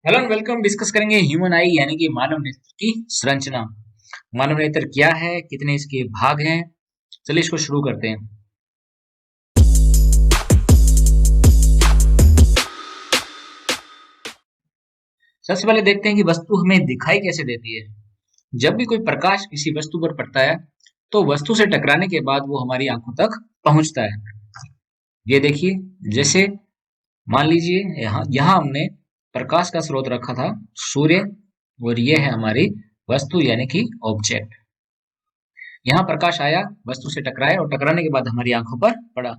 Hello and welcome. Discuss करेंगे human आई यानी कि मानव नेत्र की संरचना। मानव नेत्र क्या है, कितने इसके भाग हैं। चलिए इसको शुरू करते हैं। सबसे पहले देखते हैं कि वस्तु हमें दिखाई कैसे देती है। जब भी कोई प्रकाश किसी वस्तु पर पड़ता है तो वस्तु से टकराने के बाद वो हमारी आंखों तक पहुंचता है। ये देखिए, जैसे मान लीजिए यहाँ यहाँ हमने प्रकाश का स्रोत रखा था, सूर्य, और ये है हमारी वस्तु यानी कि ऑब्जेक्ट। यहाँ प्रकाश आया, वस्तु से टकराया और टकराने के बाद हमारी आंखों पर पड़ा।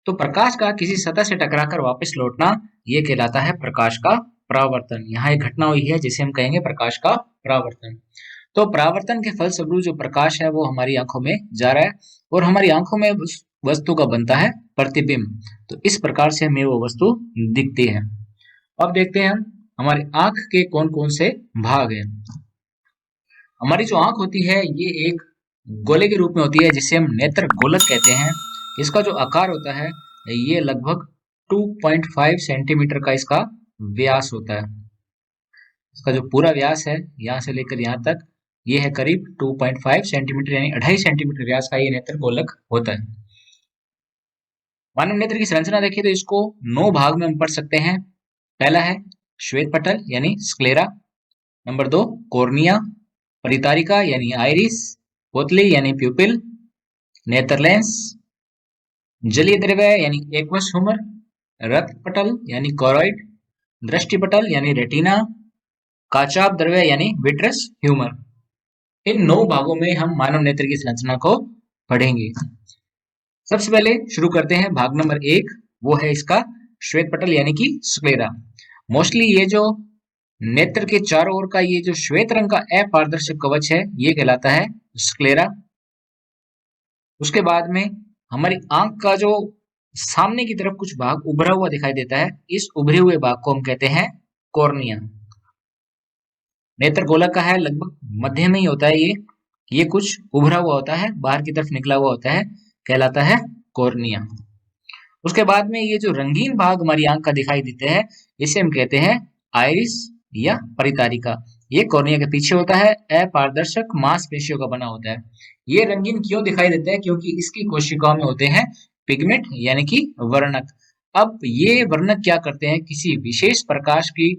तो प्रकाश का किसी सतह से टकराकर वापस लौटना, ये कहलाता है प्रकाश का परावर्तन। यहाँ एक घटना हुई है जिसे हम कहेंगे प्रकाश का परावर्तन। तो परावर्तन के फलस्वरूप जो प्रकाश है वो हमारी आंखों में जा रहा है और हमारी आंखों में उस वस्तु का बनता है प्रतिबिंब। तो इस प्रकार से हमें वो वस्तु दिखती है। अब देखते हैं हम हमारी आंख के कौन कौन से भाग हैं। हमारी जो आंख होती है ये एक गोले के रूप में होती है जिसे हम नेत्र गोलक कहते हैं। इसका जो आकार होता है ये लगभग 2.5 सेंटीमीटर का इसका व्यास होता है। इसका जो पूरा व्यास है यहाँ से लेकर यहाँ तक, ये है करीब 2.5 सेंटीमीटर यानी 2.5 सेंटीमीटर व्यास का ये नेत्र गोलक होता है। मानव नेत्र की संरचना देखिए तो इसको 9 भाग में हम पढ़ सकते हैं। पहला है श्वेत पटल यानी स्क्लेरा। नंबर 2 कॉर्निया, परितारिका यानी आइरिस, पोतली यानी प्यूपिल, नेत्र लेंस, जलीय द्रव्य यानी एक्वस ह्यूमर, रक्त पटल यानी कोरॉइड, दृष्टि पटल यानी रेटिना, काचाभ द्रव्य यानी विट्रस ह्यूमर। इन 9 भागों में हम मानव नेत्र की संरचना को पढ़ेंगे। सबसे पहले शुरू करते हैं भाग नंबर 1, वो है इसका श्वेत पटल यानी कि स्क्लेरा। मोस्टली ये जो नेत्र के चारों ओर का ये जो श्वेत रंग का अपारदर्शक कवच है ये कहलाता है स्क्लेरा। उसके बाद में हमारी आंख का जो सामने की तरफ कुछ भाग उभरा हुआ दिखाई देता है, इस उभरे हुए भाग को हम कहते हैं कॉर्निया। नेत्र गोलक का है, लगभग मध्य में ही होता है ये कुछ उभरा हुआ होता है, बाहर की तरफ निकला हुआ होता है, कहलाता है कॉर्निया। उसके बाद में ये जो रंगीन भाग हमारी आंख का दिखाई देते हैं इसे हम कहते हैं आइरिस या परितारिका। ये कॉर्निया के पीछे होता है, अपारदर्शक मांसपेशियों का बना होता है। ये रंगीन क्यों दिखाई देता है? क्योंकि इसकी कोशिकाओं में होते हैं पिगमेंट यानी कि वर्णक। अब ये वर्णक क्या करते हैं, किसी विशेष प्रकाश की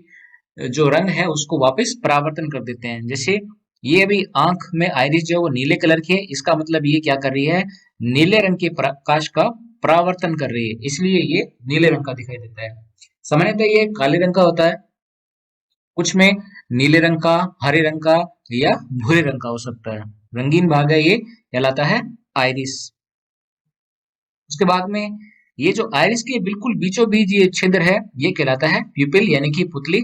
जो रंग है उसको वापस परावर्तन कर देते हैं। जैसे ये अभी आंख में आइरिस जो है वो नीले कलर की है, इसका मतलब ये क्या कर रही है, नीले रंग के प्रकाश का परावर्तन कर रही है, इसलिए ये नीले रंग का दिखाई देता है। सामान्यतः ये काले रंग का होता है, कुछ में नीले रंग का, हरे रंग का या भूरे रंग का हो सकता है। रंगीन भाग है ये, कहलाता है आइरिस। उसके बाद में ये जो आइरिस के बिल्कुल बीचों बीच ये छिद्र है ये कहलाता है प्यूपिल यानी कि पुतली।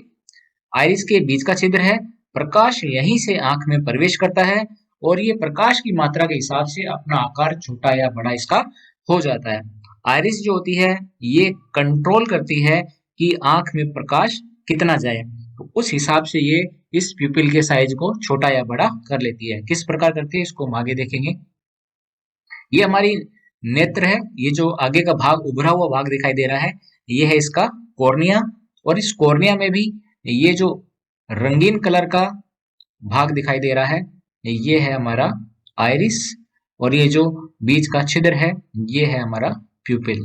आइरिस के बीच का छिद्र है, प्रकाश यहीं से आंख में प्रवेश करता है और ये प्रकाश की मात्रा के हिसाब से अपना आकार छोटा या बड़ा इसका हो जाता है। आइरिस जो होती है ये कंट्रोल करती है कि आंख में प्रकाश कितना जाए, तो उस हिसाब से ये इस प्यूपिल के साइज को छोटा या बड़ा कर लेती है। किस प्रकार करती है इसको हम आगे देखेंगे। ये हमारी नेत्र है, ये जो आगे का भाग उभरा हुआ भाग दिखाई दे रहा है ये है इसका कॉर्निया। और इस कॉर्निया में भी ये जो रंगीन कलर का भाग दिखाई दे रहा है ये है हमारा आइरिस, और ये जो बीच का छिद्र है ये है हमारा प्यूपिल।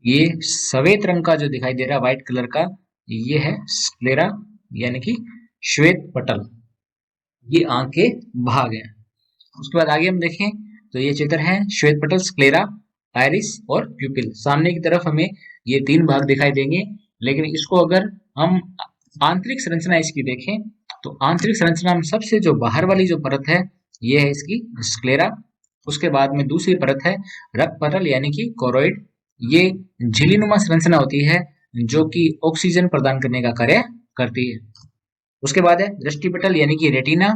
ये सफेद रंग का जो दिखाई दे रहा है व्हाइट कलर का ये है स्क्लेरा यानी कि श्वेत पटल। ये आंख के भाग हैं। उसके बाद आगे हम देखें तो ये चित्र है श्वेत पटल, स्क्लेरा, आइरिस और प्यूपिल। सामने की तरफ हमें ये 3 भाग दिखाई देंगे, लेकिन इसको अगर हम आंतरिक संरचना इसकी देखें तो आंतरिक संरचना में सबसे जो बाहर वाली जो परत है ये है इसकी स्क्लेरा। उसके बाद में दूसरी परत है रक्त पटल यानी कि कोरोइड। ये झिल्लीनुमा संरचना होती है जो कि ऑक्सीजन प्रदान करने का कार्य करती है। उसके बाद है दृष्टि पटल यानी कि रेटिना।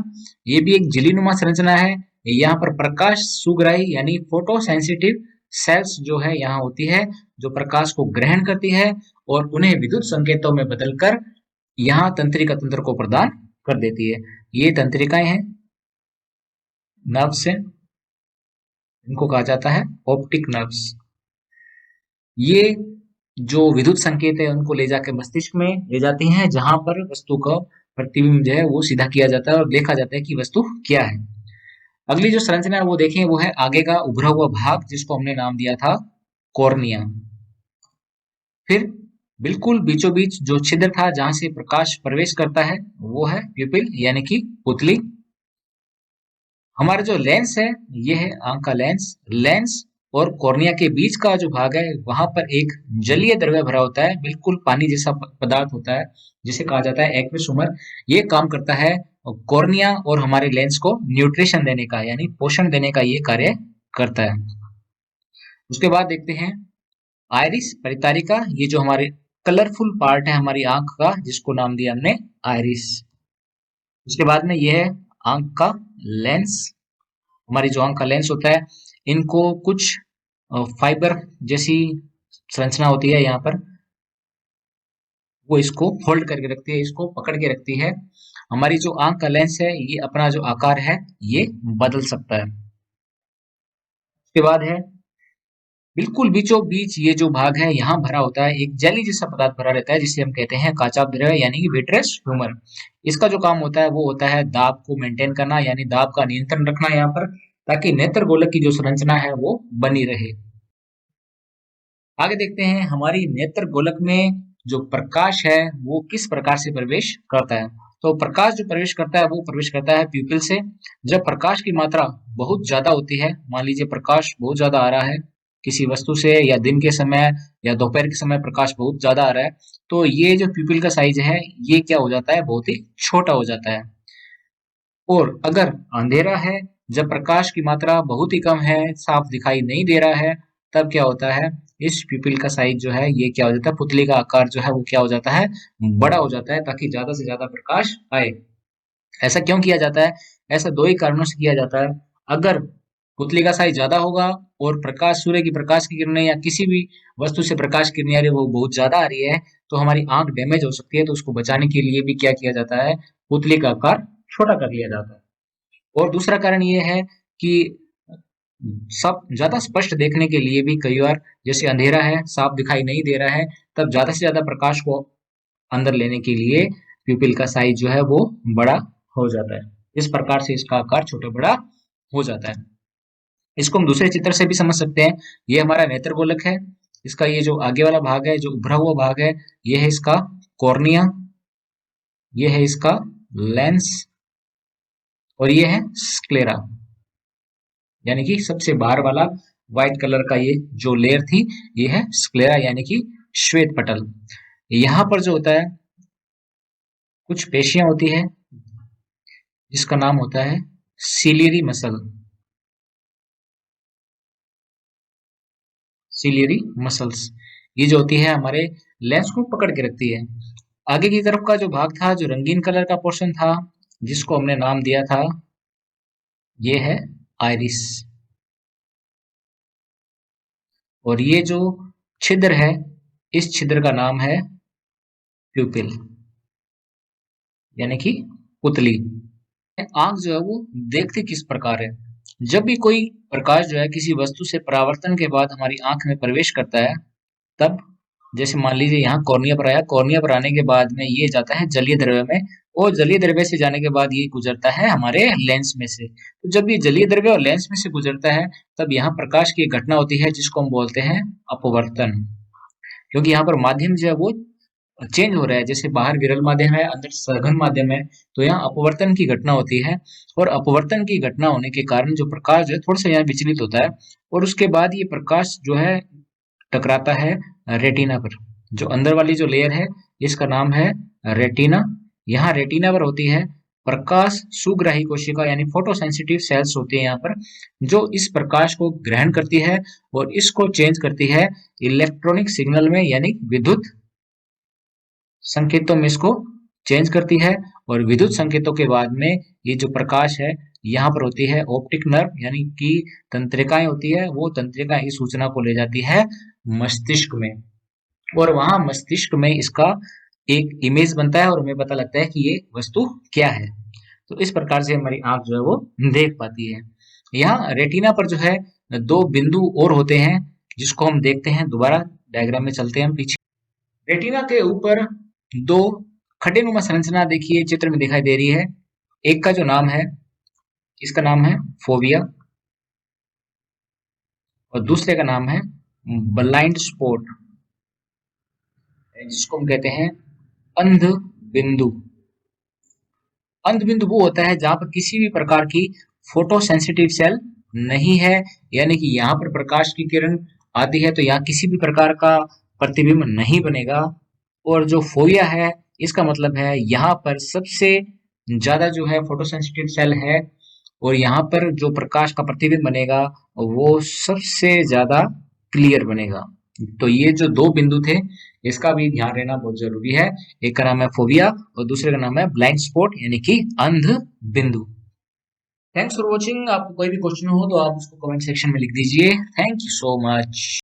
ये भी एक झिल्लीनुमा संरचना है। यहाँ पर प्रकाश सुग्राही यानी फोटो सेंसिटिव सेल्स जो है यहाँ होती है, जो प्रकाश को ग्रहण करती है और उन्हें विद्युत संकेतों में बदलकर यहाँ तंत्रिका तंत्र को प्रदान कर देती है। ये तंत्रिकाएं हैं, नर्व्स हैं, इनको कहा जाता है ऑप्टिक नर्व्स। ये जो विद्युत संकेत है उनको ले जाके मस्तिष्क में ले जाती हैं, जहां पर वस्तु का प्रतिबिंब जो है वो सीधा किया जाता है और देखा जाता है कि वस्तु क्या है। अगली जो संरचना है वो देखें, वो है आगे का उभरा हुआ भाग, जिसको हमने नाम दिया था कॉर्निया। फिर बिल्कुल बीचों बीच जो छिद्र था जहां से प्रकाश प्रवेश करता है वो है प्यूपिल यानी कि पुतली। हमारा जो लेंस है ये है आंख का लेंस। लेंस और कॉर्निया के बीच का जो भाग है वहां पर एक जलीय द्रव्य भरा होता है, बिल्कुल पानी जैसा पदार्थ होता है, जिसे कहा जाता है एक्वस ह्यूमर। ये काम करता है कॉर्निया और हमारे लेंस को न्यूट्रिशन देने का यानी पोषण देने का ये कार्य करता है। उसके बाद देखते हैं आइरिस परितारिका, ये जो हमारे कलरफुल पार्ट है हमारी आंख का, जिसको नाम दिया हमने आइरिस। उसके बाद में ये है आंख का लेंस। हमारी जो आंख का लेंस होता है इनको कुछ फाइबर जैसी संरचना होती है यहाँ पर, वो इसको होल्ड करके रखती है, इसको पकड़ के रखती है। हमारी जो आंख का लेंस है ये अपना जो आकार है ये बदल सकता है। उसके बाद है बिल्कुल बीचों बीच ये जो भाग है यहाँ भरा होता है एक जेली जैसा पदार्थ भरा रहता है, जिसे हम कहते हैं काचाभ द्रव्य यानी कि विट्रेस ह्यूमर। इसका जो काम होता है वो होता है दाब को मेंटेन करना यानी दाब का नियंत्रण रखना यहाँ पर, ताकि नेत्र गोलक की जो संरचना है वो बनी रहे। आगे देखते हैं हमारी नेत्र गोलक में जो प्रकाश है वो किस प्रकार से प्रवेश करता है। तो प्रकाश जो प्रवेश करता है वो प्रवेश करता है प्यूपिल से। जब प्रकाश की मात्रा बहुत ज्यादा होती है, मान लीजिए प्रकाश बहुत ज्यादा आ रहा है किसी वस्तु से, या दिन के समय या दोपहर के समय प्रकाश बहुत ज्यादा आ रहा है, तो ये जो प्यूपिल का साइज है ये क्या हो जाता है, बहुत ही छोटा हो जाता है। और अगर अंधेरा है, जब प्रकाश की मात्रा बहुत ही कम है, साफ दिखाई नहीं दे रहा है, तब क्या होता है, इस प्यूपिल का साइज जो है ये क्या हो जाता है, पुतली का आकार जो है वो क्या हो जाता है, बड़ा हो जाता है, ताकि ज्यादा से ज्यादा प्रकाश आए। ऐसा क्यों किया जाता है? ऐसा दो ही कारणों से किया जाता है। अगर पुतली का साइज ज्यादा होगा और प्रकाश, सूर्य की प्रकाश की किरणें या किसी भी वस्तु से प्रकाश की किरणें आ रही है वो बहुत ज्यादा आ रही है, तो हमारी आंख डैमेज हो सकती है। तो उसको बचाने के लिए भी क्या किया जाता है, पुतली का आकार छोटा कर लिया जाता है। और दूसरा कारण ये है कि सब ज्यादा स्पष्ट देखने के लिए भी कई बार, जैसे अंधेरा है साफ दिखाई नहीं दे रहा है, तब ज्यादा से ज्यादा प्रकाश को अंदर लेने के लिए प्यूपिल का साइज जो है वो बड़ा हो जाता है। इस प्रकार से इसका आकार छोटा बड़ा हो जाता है। इसको हम दूसरे चित्र से भी समझ सकते हैं। ये हमारा नेत्र गोलक है, इसका ये जो आगे वाला भाग है, जो उभरा हुआ भाग है, ये है इसका कॉर्निया, ये है इसका लेंस, और ये है स्क्लेरा, यानी कि सबसे बाहर वाला व्हाइट कलर का ये जो लेयर थी ये है स्क्लेरा यानी कि श्वेत पटल। यहाँ पर जो होता है कुछ पेशियां होती है जिसका नाम होता है सिलियरी मसल। सिलियरी मसल्स ये जो होती है हमारे लेंस को पकड़ के रखती है। आगे की तरफ का जो भाग था, जो रंगीन कलर का पोर्शन था, जिसको हमने नाम दिया था, ये है आइरिस। और ये जो छिद्र है, इस छिद्र का नाम है प्यूपिल यानी कि पुतली। आंख जो है वो देखती किस प्रकार है? जब भी कोई प्रकाश जो है किसी वस्तु से परावर्तन के बाद हमारी आंख में प्रवेश करता है, तब जैसे मान लीजिए यहाँ कॉर्निया पर आया, कॉर्निया पर आने के बाद में ये जाता है जलीय द्रव्य में, और जलीय द्रव्य से जाने के बाद ये गुजरता है हमारे लेंस में से। तो जब ये जलीय द्रव्य और लेंस में से गुजरता है, तब यहाँ प्रकाश की एक घटना होती है जिसको हम बोलते हैं अपवर्तन। क्योंकि यहाँ पर माध्यम जो है वो चेंज हो रहा है, जैसे बाहर विरल माध्यम है, अंदर सघन माध्यम है, तो यहाँ अपवर्तन की घटना होती है। और अपवर्तन की घटना होने के कारण जो प्रकाश जो है थोड़ा सा यहाँ विचलित होता है, और उसके बाद ये प्रकाश जो है टकराता है रेटिना पर। जो अंदर वाली जो लेयर है इसका नाम है रेटिना। यहाँ रेटिना पर होती है प्रकाश सुग्राही कोशिका यानी फोटो सेंसिटिव सेल्स होती है यहाँ पर, जो इस प्रकाश को ग्रहण करती है और इसको चेंज करती है इलेक्ट्रॉनिक सिग्नल में यानी विद्युत संकेतों में इसको चेंज करती है। और विद्युत संकेतों के बाद में ये जो प्रकाश है यहाँ पर होती है ऑप्टिक नर्व यानी कि तंत्रिकाएं होती है, वो तंत्रिकाएं इस सूचना को ले जाती है मस्तिष्क में, और वहां मस्तिष्क में इसका एक इमेज बनता है और हमें पता लगता है कि ये वस्तु क्या है। तो इस प्रकार से हमारी आंख जो है वो देख पाती है। यहाँ रेटिना पर जो है दो बिंदु और होते हैं जिसको हम देखते हैं दोबारा डायग्राम में चलते हैं हम पीछे। रेटिना के ऊपर दो खड्डेनुमा संरचना देखिए चित्र में दिखाई दे रही है। एक का जो नाम है, इसका नाम है फोविया, और दूसरे का नाम है ब्लाइंड स्पॉट, जिसको हम कहते हैं अंध बिंदु। अंध बिंदु वो होता है जहां पर किसी भी प्रकार की फोटो सेंसिटिव सेल नहीं है, यानी कि यहाँ पर प्रकाश की किरण आती है तो यहाँ किसी भी प्रकार का प्रतिबिंब नहीं बनेगा। और जो फोविया है, इसका मतलब है यहाँ पर सबसे ज्यादा जो है फोटो सेंसिटिव सेल है, और यहाँ पर जो प्रकाश का प्रतिबिंब बनेगा वो सबसे ज्यादा क्लियर बनेगा। तो ये जो दो बिंदु थे, इसका भी ध्यान रहना बहुत जरूरी है। एक का नाम है फोविया और दूसरे का नाम है ब्लाइंड स्पॉट, यानी कि अंध बिंदु। Thanks for watching. आपको कोई भी क्वेश्चन हो तो आप उसको कमेंट सेक्शन में लिख दीजिए। Thank you so much.